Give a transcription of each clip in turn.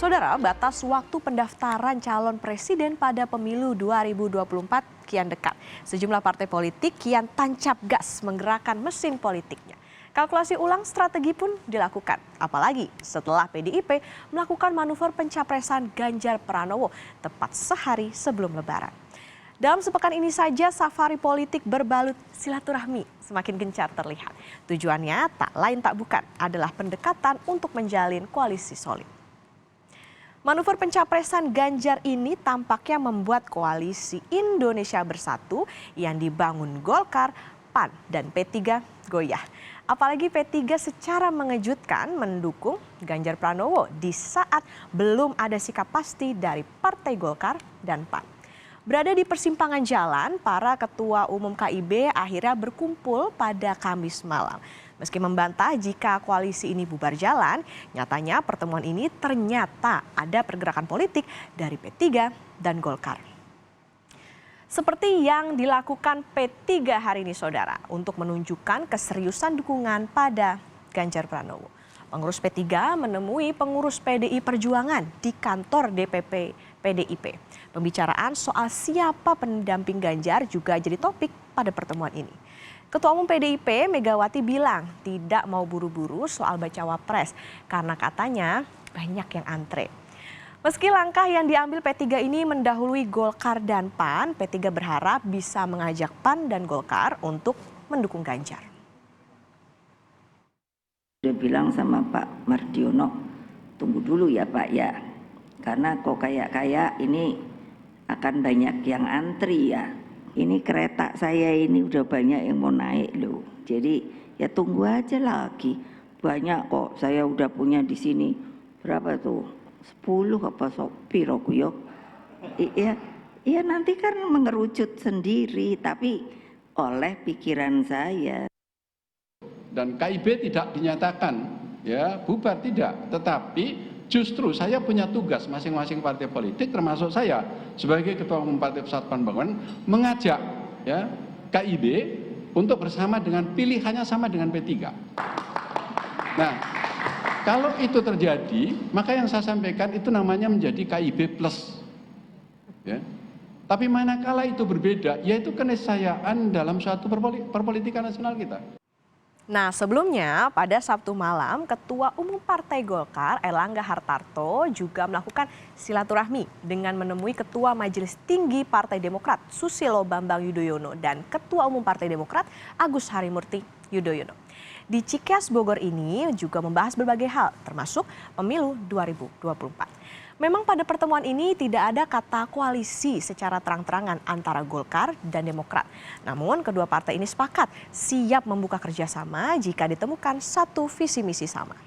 Saudara, batas waktu pendaftaran calon presiden pada pemilu 2024 kian dekat. Sejumlah partai politik kian tancap gas menggerakkan mesin politiknya. Kalkulasi ulang strategi pun dilakukan, apalagi setelah PDIP melakukan manuver pencapresan Ganjar Pranowo tepat sehari sebelum Lebaran. Dalam sepekan ini saja safari politik berbalut silaturahmi semakin gencar terlihat. Tujuannya tak lain tak bukan adalah pendekatan untuk menjalin koalisi solid. Manuver pencapresan Ganjar ini tampaknya membuat koalisi Indonesia Bersatu yang dibangun Golkar, PAN, dan P3 goyah. Apalagi P3 secara mengejutkan mendukung Ganjar Pranowo di saat belum ada sikap pasti dari Partai Golkar dan PAN. Berada di persimpangan jalan, para ketua umum KIB akhirnya berkumpul pada Kamis malam. Meski membantah jika koalisi ini bubar jalan, nyatanya pertemuan ini ternyata ada pergerakan politik dari P3 dan Golkar. Seperti yang dilakukan P3 hari ini, saudara, untuk menunjukkan keseriusan dukungan pada Ganjar Pranowo. Pengurus P3 menemui pengurus PDI Perjuangan di kantor DPP PDIP. Pembicaraan soal siapa pendamping Ganjar juga jadi topik pada pertemuan ini. Ketua Umum PDIP Megawati bilang tidak mau buru-buru soal bacawa pres karena katanya banyak yang antre. Meski langkah yang diambil P3 ini mendahului Golkar dan PAN, P3 berharap bisa mengajak PAN dan Golkar untuk mendukung Ganjar. Dia bilang sama Pak Mardiono, tunggu dulu ya Pak ya, karena kok kayak ini akan banyak yang antri ya. Ini kereta saya ini udah banyak yang mau naik loh. Jadi ya tunggu aja lagi. Banyak kok, saya udah punya di sini berapa tuh? 10 apa piro yo. Iya nanti kan mengerucut sendiri, tapi oleh pikiran saya. Dan KIB tidak dinyatakan ya bubar, tidak, tetapi justru saya punya tugas masing-masing partai politik termasuk saya sebagai Ketua Umum Partai Persatuan Pembangunan mengajak ya KIB untuk bersama dengan pilihannya sama dengan P3. Nah, kalau itu terjadi, maka yang saya sampaikan itu namanya menjadi KIB plus. Ya. Tapi manakala itu berbeda, yaitu keniscayaan dalam suatu perpolitikan nasional kita. Nah, sebelumnya pada Sabtu malam, Ketua Umum Partai Golkar Erlangga Hartarto juga melakukan silaturahmi dengan menemui Ketua Majelis Tinggi Partai Demokrat Susilo Bambang Yudhoyono dan Ketua Umum Partai Demokrat Agus Harimurti Yudhoyono. Di Cikeas Bogor ini juga membahas berbagai hal, termasuk pemilu 2024. Memang pada pertemuan ini tidak ada kata koalisi secara terang-terangan antara Golkar dan Demokrat. Namun kedua partai ini sepakat siap membuka kerjasama jika ditemukan satu visi misi sama.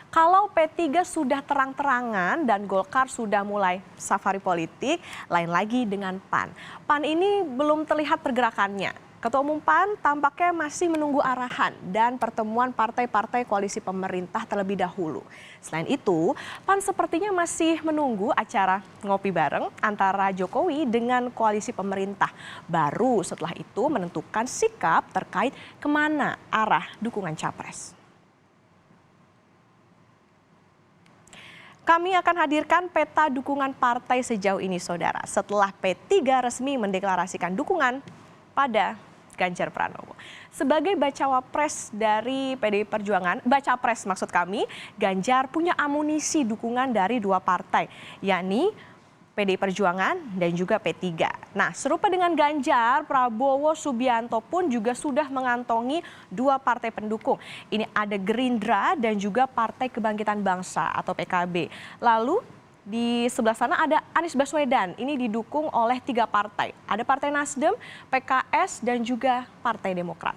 Kalau P3 sudah terang-terangan dan Golkar sudah mulai safari politik, lain lagi dengan PAN. PAN ini belum terlihat pergerakannya. Ketua Umum PAN tampaknya masih menunggu arahan dan pertemuan partai-partai koalisi pemerintah terlebih dahulu. Selain itu, PAN sepertinya masih menunggu acara ngopi bareng antara Jokowi dengan koalisi pemerintah. Baru setelah itu menentukan sikap terkait kemana arah dukungan capres. Kami akan hadirkan peta dukungan partai sejauh ini, saudara, setelah P3 resmi mendeklarasikan dukungan pada Ganjar Pranowo. Sebagai bacawa pres dari PDI Perjuangan, baca pres maksud kami, Ganjar punya amunisi dukungan dari dua partai, yakni PDI Perjuangan dan juga P3. Nah, serupa dengan Ganjar, Prabowo Subianto pun juga sudah mengantongi dua partai pendukung. Ini ada Gerindra dan juga Partai Kebangkitan Bangsa atau PKB. Lalu di sebelah sana ada Anies Baswedan, ini didukung oleh 3 partai. Ada Partai Nasdem, PKS, dan juga Partai Demokrat.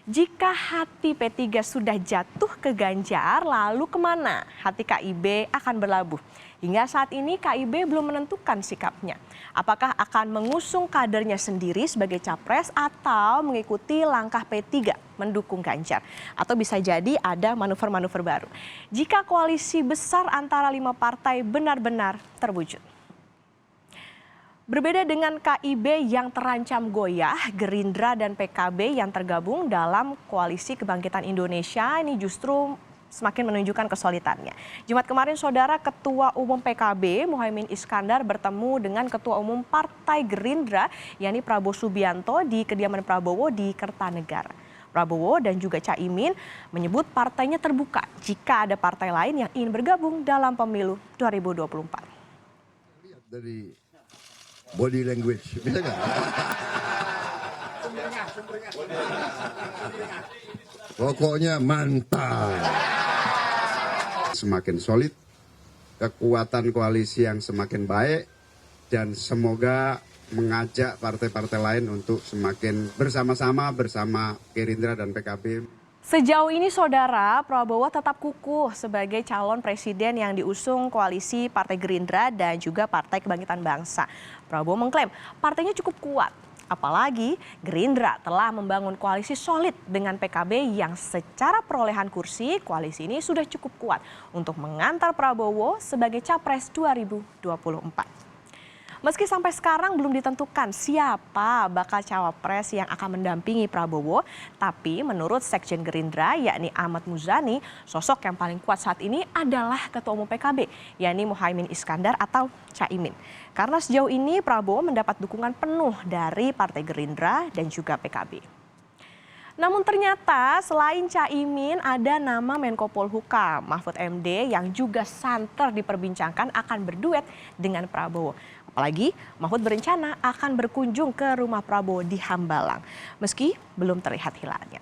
Jika hati P3 sudah jatuh ke Ganjar, lalu kemana hati KIB akan berlabuh? Hingga saat ini KIB belum menentukan sikapnya. Apakah akan mengusung kadernya sendiri sebagai capres atau mengikuti langkah P3 mendukung Ganjar? Atau bisa jadi ada manuver-manuver baru jika koalisi besar antara 5 partai benar-benar terwujud. Berbeda dengan KIB yang terancam goyah, Gerindra dan PKB yang tergabung dalam Koalisi Kebangkitan Indonesia ini justru semakin menunjukkan kesulitannya. Jumat kemarin, Saudara, Ketua Umum PKB Muhaimin Iskandar bertemu dengan Ketua Umum Partai Gerindra, yakni Prabowo Subianto di kediaman Prabowo di Kertanegara. Prabowo dan juga Caimin menyebut partainya terbuka jika ada partai lain yang ingin bergabung dalam pemilu 2024. Lihat dari body language, bisa nggak? Pokoknya mantap. Semakin solid, kekuatan koalisi yang semakin baik, dan semoga mengajak partai-partai lain untuk semakin bersama-sama bersama Gerindra dan PKB. Sejauh ini, Saudara, Prabowo tetap kukuh sebagai calon presiden yang diusung koalisi Partai Gerindra dan juga Partai Kebangkitan Bangsa. Prabowo mengklaim partainya cukup kuat. Apalagi Gerindra telah membangun koalisi solid dengan PKB yang secara perolehan kursi koalisi ini sudah cukup kuat untuk mengantar Prabowo sebagai capres 2024. Meski sampai sekarang belum ditentukan siapa bakal cawapres yang akan mendampingi Prabowo, tapi menurut Sekjen Gerindra yakni Ahmad Muzani, sosok yang paling kuat saat ini adalah Ketua Umum PKB yakni Muhaimin Iskandar atau Caimin. Karena sejauh ini Prabowo mendapat dukungan penuh dari Partai Gerindra dan juga PKB. Namun ternyata selain Caimin ada nama Menko Polhukam Mahfud MD yang juga santer diperbincangkan akan berduet dengan Prabowo. Apalagi Mahfud berencana akan berkunjung ke rumah Prabowo di Hambalang meski belum terlihat hilalnya.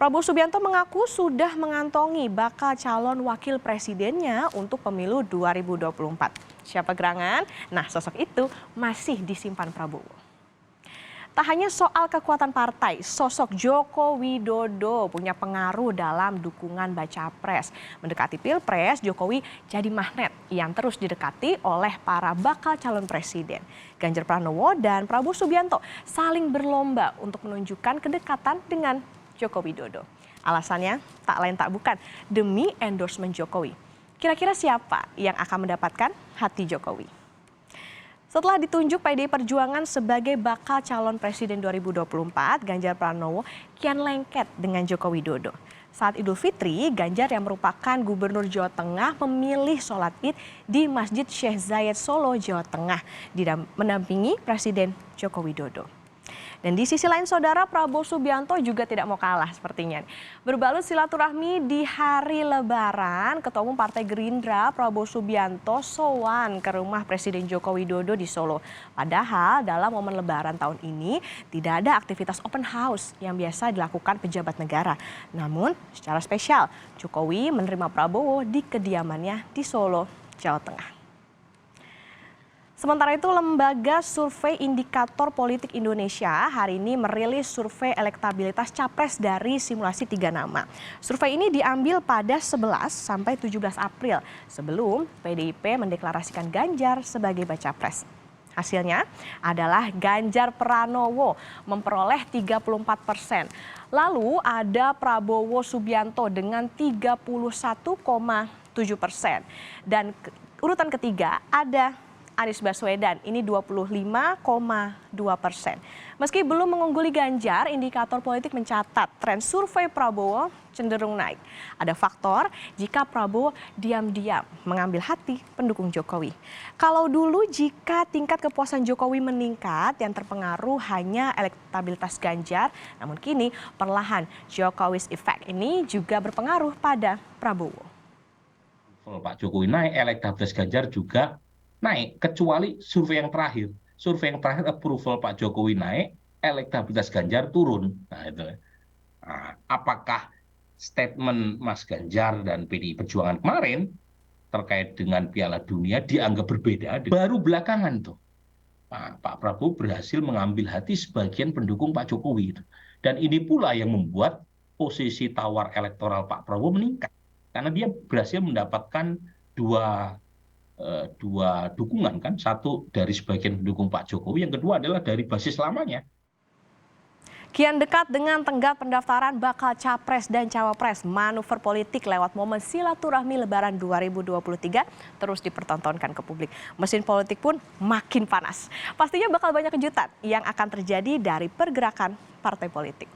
Prabowo Subianto mengaku sudah mengantongi bakal calon wakil presidennya untuk pemilu 2024. Siapa gerangan? Nah, sosok itu masih disimpan Prabowo. Tak hanya soal kekuatan partai, sosok Joko Widodo punya pengaruh dalam dukungan baca pres. Mendekati Pilpres, Jokowi jadi magnet yang terus didekati oleh para bakal calon presiden. Ganjar Pranowo dan Prabowo Subianto saling berlomba untuk menunjukkan kedekatan dengan Joko Widodo. Alasannya tak lain tak bukan demi endorsement Jokowi. Kira-kira siapa yang akan mendapatkan hati Jokowi? Setelah ditunjuk PDI Perjuangan sebagai bakal calon presiden 2024, Ganjar Pranowo kian lengket dengan Joko Widodo. Saat Idul Fitri, Ganjar yang merupakan Gubernur Jawa Tengah memilih sholat Id di Masjid Syekh Zayed Solo, Jawa Tengah, mendampingi Presiden Joko Widodo. Dan di sisi lain, Saudara, Prabowo Subianto juga tidak mau kalah sepertinya. Berbalut silaturahmi di hari Lebaran, Ketua Umum Partai Gerindra Prabowo Subianto sowan ke rumah Presiden Joko Widodo di Solo. Padahal dalam momen Lebaran tahun ini tidak ada aktivitas open house yang biasa dilakukan pejabat negara. Namun secara spesial, Jokowi menerima Prabowo di kediamannya di Solo, Jawa Tengah. Sementara itu, Lembaga Survei Indikator Politik Indonesia hari ini merilis survei elektabilitas capres dari simulasi 3 nama. Survei ini diambil pada 11 sampai 17 April sebelum PDIP mendeklarasikan Ganjar sebagai baca pres. Hasilnya adalah Ganjar Pranowo memperoleh 34%. Lalu ada Prabowo Subianto dengan 31,7%. Dan urutan ketiga ada Anies Baswedan, ini 25,2%. Meski belum mengungguli Ganjar, indikator politik mencatat tren survei Prabowo cenderung naik. Ada faktor jika Prabowo diam-diam mengambil hati pendukung Jokowi. Kalau dulu jika tingkat kepuasan Jokowi meningkat, yang terpengaruh hanya elektabilitas Ganjar, namun kini perlahan Jokowi's effect ini juga berpengaruh pada Prabowo. Pak Jokowi naik, elektabilitas Ganjar juga naik, kecuali survei yang terakhir. Survei yang terakhir approval Pak Jokowi naik, elektabilitas Ganjar turun. Nah, itu. Nah, apakah statement Mas Ganjar dan PDI Perjuangan kemarin terkait dengan Piala Dunia dianggap berbeda? Baru belakangan tuh Pak Prabowo berhasil mengambil hati sebagian pendukung Pak Jokowi. Dan ini pula yang membuat posisi tawar elektoral Pak Prabowo meningkat. Karena dia berhasil mendapatkan dua dukungan, kan, satu dari sebagian pendukung Pak Jokowi, yang kedua adalah dari basis lamanya. Kian dekat dengan tenggat pendaftaran bakal capres dan cawapres, manuver politik lewat momen silaturahmi Lebaran 2023 terus dipertontonkan ke publik. Mesin politik pun makin panas. Pastinya bakal banyak kejutan yang akan terjadi dari pergerakan partai politik.